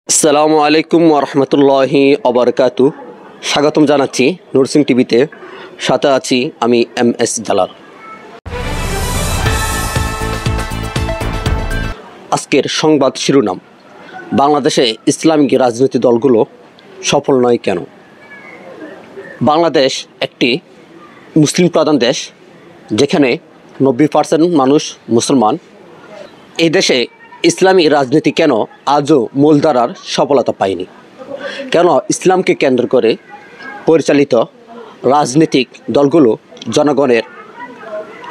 আসসালামু আলাইকুম ওরহমতুল্লাহি অবরকাতু। স্বাগতম জানাচ্ছি নুরসিং টিভিতে। সাথে আছি আমি MS জালাল। আজকের সংবাদ শিরোনাম: বাংলাদেশে ইসলামিক রাজনৈতিক দলগুলো সফল নয় কেন? বাংলাদেশ একটি মুসলিম প্রধান দেশ, যেখানে 90% মানুষ মুসলমান। এই দেশে ইসলামী রাজনীতি কেন আজও মূলধারার সফলতা পায়নি? কেন ইসলামকে কেন্দ্র করে পরিচালিত রাজনৈতিক দলগুলো জনগণের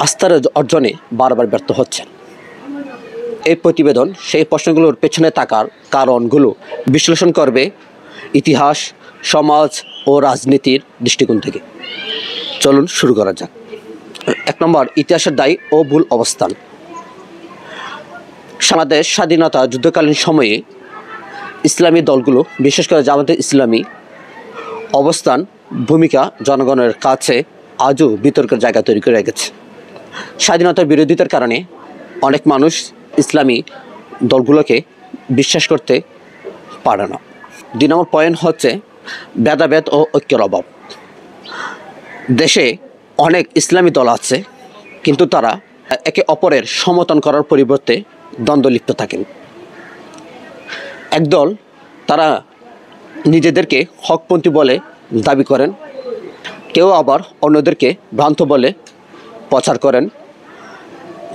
আস্থার অর্জনে বারবার ব্যর্থ হচ্ছে? এই প্রতিবেদন সেই প্রশ্নগুলোর পেছনে থাকার কারণগুলো বিশ্লেষণ করবে ইতিহাস, সমাজ ও রাজনীতির দৃষ্টিকোণ থেকে। চলুন শুরু করা যাক। 1 নম্বর, ইতিহাসের দায়ী ও ভুল অবস্থান। বাংলাদেশ স্বাধীনতা যুদ্ধকালীন সময়ে ইসলামী দলগুলো, বিশেষ করে জামায়াতে ইসলামী অবস্থান ভূমিকা জনগণের কাছে আজও বিতর্কের জায়গা তৈরি করে রেখেছে। স্বাধীনতার বিরোধিতার কারণে অনেক মানুষ ইসলামী দলগুলোকে বিশ্বাস করতে পারে না। 2 নম্বর পয়েন্ট হচ্ছে ভেদাভেদ ও ঐক্যের অভাব। দেশে অনেক ইসলামী দল আছে, কিন্তু তারা একে অপরের সমর্থন করার পরিবর্তে দ্বন্দ্ব লিপ্ত থাকেন। একদল তারা নিজেদেরকে হকপন্থী বলে দাবি করেন, কেউ আবার অন্যদেরকে ভ্রান্ত বলে প্রচার করেন।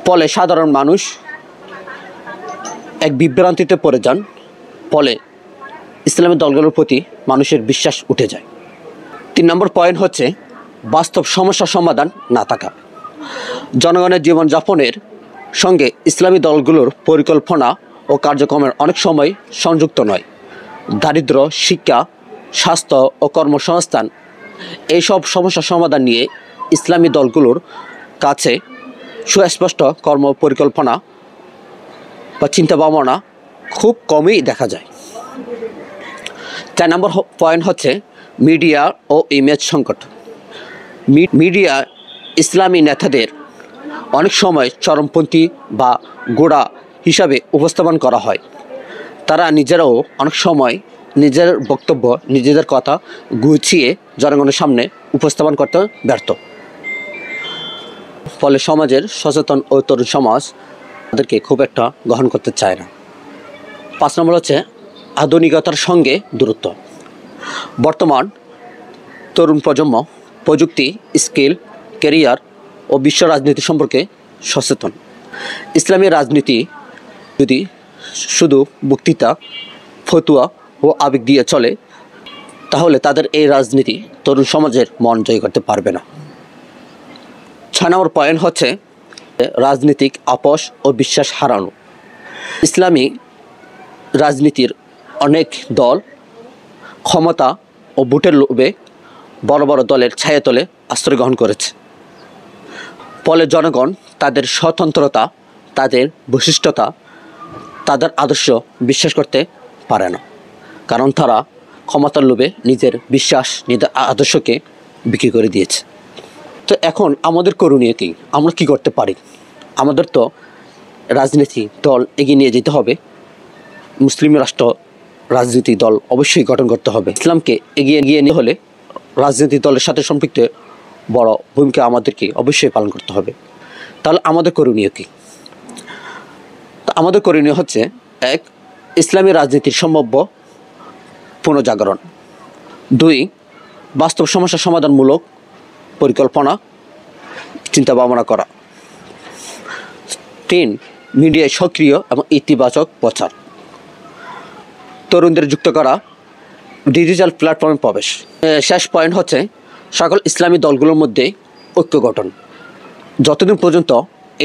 ফলে সাধারণ মানুষ এক বিভ্রান্তিতে পড়ে যান। ফলে ইসলামী দলগুলোর প্রতি মানুষের বিশ্বাস উঠে যায়। 3 নম্বর পয়েন্ট হচ্ছে বাস্তব সমস্যার সমাধান না থাকা। জনগণের জীবনযাপনের সঙ্গে ইসলামী দলগুলোর পরিকল্পনা ও কার্যক্রমের অনেক সময় সংযুক্ত নয়। দারিদ্র্য, শিক্ষা, স্বাস্থ্য ও কর্মসংস্থান, এইসব সমস্যার সমাধান নিয়ে ইসলামী দলগুলোর কাছে সুস্পষ্ট কর্ম পরিকল্পনা বা চিন্তাভাবনা খুব কমই দেখা যায়। 4 নম্বর পয়েন্ট হচ্ছে মিডিয়া ও ইমেজ সংকট। মিডিয়া ইসলামী নেতাদের অনেক সময় চরমপন্থী বা গোঁড়া হিসাবে উপস্থাপন করা হয়। তারা নিজেরাও অনেক সময় নিজের বক্তব্য, নিজেদের কথা গুছিয়ে জনগণের সামনে উপস্থাপন করতে ব্যর্থ। ফলে সমাজের সচেতন ও তরুণ সমাজ তাদেরকে খুব একটা গ্রহণ করতে চায় না। 5 নম্বর হচ্ছে আধুনিকতার সঙ্গে দূরত্ব। বর্তমান তরুণ প্রজন্ম প্রযুক্তি, স্কিল, ক্যারিয়ার ও বিশ্ব রাজনীতি সম্পর্কে সচেতন। ইসলামী রাজনীতি যদি শুধু বক্তৃতা, ফতুয়া ও আবেগ দিয়ে চলে, তাহলে তাদের এই রাজনীতি তরুণ সমাজের মন জয় করতে পারবে না। 6 নম্বর পয়েন্ট হচ্ছে রাজনীতিক আপোষ ও বিশ্বাস হারানো। ইসলামী রাজনীতির অনেক দল ক্ষমতা ও ভোটের লোভে বড় বড় দলের ছায়াতলে আশ্রয় গ্রহণ করেছে। ফলে জনগণ তাদের স্বতন্ত্রতা, তাদের বৈশিষ্ট্যতা, তাদের আদর্শ বিশ্বাস করতে পারে না, কারণ তারা ক্ষমতার লোভে নিজের বিশ্বাস, নিজের আদর্শকে বিক্রি করে দিয়েছে। তো এখন আমাদের করণীয় কি? আমরা কি করতে পারি? আমাদের তো রাজনীতি দল এগিয়ে নিয়ে যেতে হবে। মুসলিম রাষ্ট্র রাজনীতি দল অবশ্যই গঠন করতে হবে। ইসলামকে এগিয়ে নিয়ে হলে রাজনৈতিক দলের সাথে সম্পৃক্ত বড় ভূমিকা আমাদেরকে অবশ্যই পালন করতে হবে। তাহলে আমাদের করণীয় কি? আমাদের করণীয় হচ্ছে 1. ইসলামী রাজনীতির সম্ভাব্য পুনর্জাগরণ। 2. বাস্তব সমস্যা সমাধানমূলক পরিকল্পনা চিন্তাভাবনা করা। 3. মিডিয়ায় সক্রিয় এবং ইতিবাচক প্রচার। তরুণদের যুক্ত করা, ডিজিটাল প্ল্যাটফর্মে প্রবেশ। শেষ পয়েন্ট হচ্ছে সকল ইসলামী দলগুলোর মধ্যে ঐক্য গঠন। যতদিন পর্যন্ত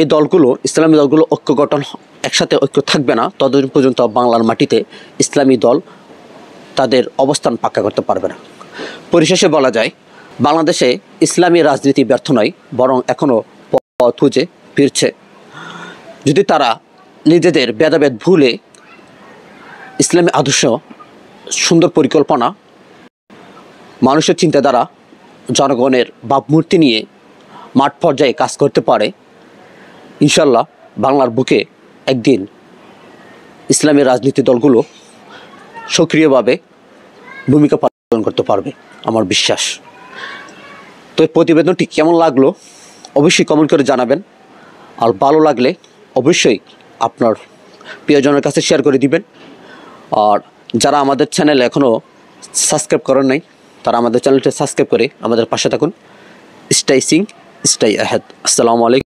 এই দলগুলো, ইসলামী দলগুলো ঐক্য গঠন, একসাথে ঐক্য থাকবে না, ততদিন পর্যন্ত বাংলার মাটিতে ইসলামী দল তাদের অবস্থান পাক্কা করতে পারবে না। পরিশেষে বলা যায়, বাংলাদেশে ইসলামী রাজনীতি ব্যর্থ নয়, বরং এখনও পথ খুঁজে ফিরছে। যদি তারা নিজেদের ভেদাভেদ ভুলে ইসলামী আদর্শ, সুন্দর পরিকল্পনা, মানুষের চিন্তাধারা, জনগণের ভাবমূর্তি নিয়ে মাঠ পর্যায়ে কাজ করতে পারে, ইনশাল্লাহ বাংলার বুকে একদিন ইসলামী রাজনীতি দলগুলো সক্রিয়ভাবে ভূমিকা পালন করতে পারবে আমার বিশ্বাস। তো এই প্রতিবেদনটি কেমন লাগলো অবশ্যই কমেন্ট করে জানাবেন, আর ভালো লাগলে অবশ্যই আপনার প্রিয়জনের কাছে শেয়ার করে দিবেন। আর যারা আমাদের চ্যানেল এখনও সাবস্ক্রাইব করেন নাই তারা আমাদের চ্যানেলটি সাবস্ক্রাইব করে আমাদের পাশে থাকুন। স্টাই সিং, স্টাই আহেদ। আসসালামু আলাইকুম।